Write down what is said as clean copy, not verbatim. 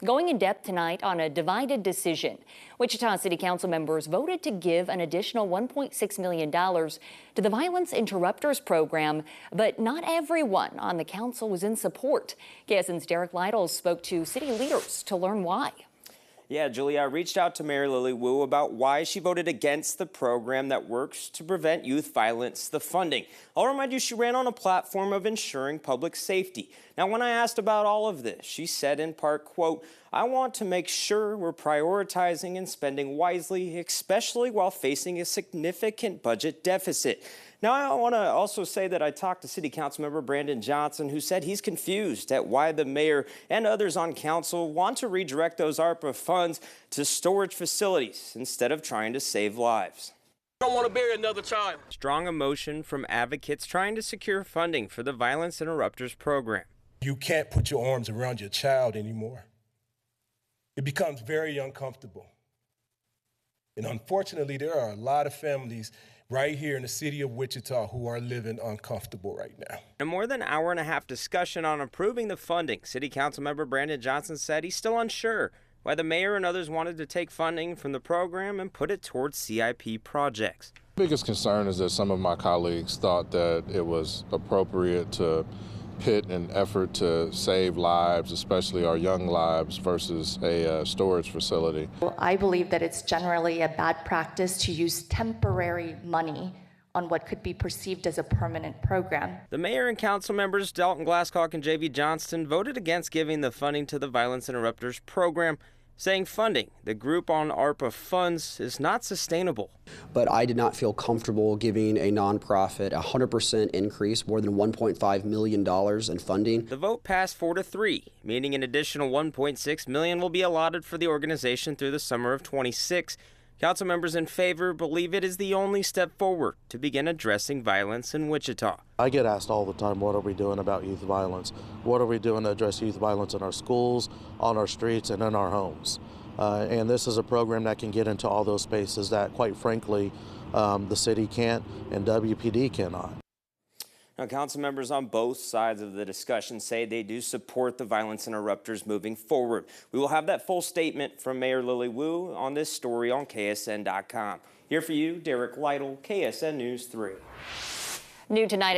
Going in depth tonight on a divided decision. Wichita City Council members voted to give an additional $1.6 million to the Violence Interrupters program, but not everyone on the council was in support. KSN's Derek Lytle spoke to city leaders to learn why. Yeah, Julia, I reached out to Mayor Lily Wu about why she voted against the program that works to prevent youth violence, the funding. I'll remind you, she ran on a platform of ensuring public safety. Now, when I asked about all of this, she said in part, quote, "I want to make sure we're prioritizing and spending wisely, especially while facing a significant budget deficit." Now, I want to also say that I talked to City Council member Brandon Johnson, who said he's confused at why the mayor and others on council want to redirect those ARPA funds to storage facilities instead of trying to save lives. I don't want to bury another child. Strong emotion from advocates trying to secure funding for the Violence Interrupters program. You can't put your arms around your child anymore. It becomes very uncomfortable. And unfortunately, there are a lot of families right here in the city of Wichita who are living uncomfortable right now. In more than an hour and a half discussion on approving the funding, City Council member Brandon Johnson said he's still unsure why the mayor and others wanted to take funding from the program and put it towards CIP projects. The biggest concern is that some of my colleagues thought that it was appropriate to pit an effort to save lives, especially our young lives, versus a storage facility. I believe that it's generally a bad practice to use temporary money on what could be perceived as a permanent program. The mayor and council members Dalton Glasscock and J.V. Johnston voted against giving the funding to the Violence Interrupters program, saying funding the group on ARPA funds is not sustainable. But I did not feel comfortable giving a nonprofit a 100% increase, more than $1.5 million in funding. The vote passed 4-3, meaning an additional $1.6 million will be allotted for the organization through the summer of '26. Council members in favor believe it is the only step forward to begin addressing violence in Wichita. I get asked all the time, what are we doing about youth violence? What are we doing to address youth violence in our schools, on our streets, and in our homes? And this is a program that can get into all those spaces that, quite frankly, the city can't and WPD cannot. Now, council members on both sides of the discussion say they do support the Violence Interrupters moving forward. We will have that full statement from Mayor Lily Wu on this story on KSN.com. Here for you, Derek Lytle, KSN News 3. New tonight.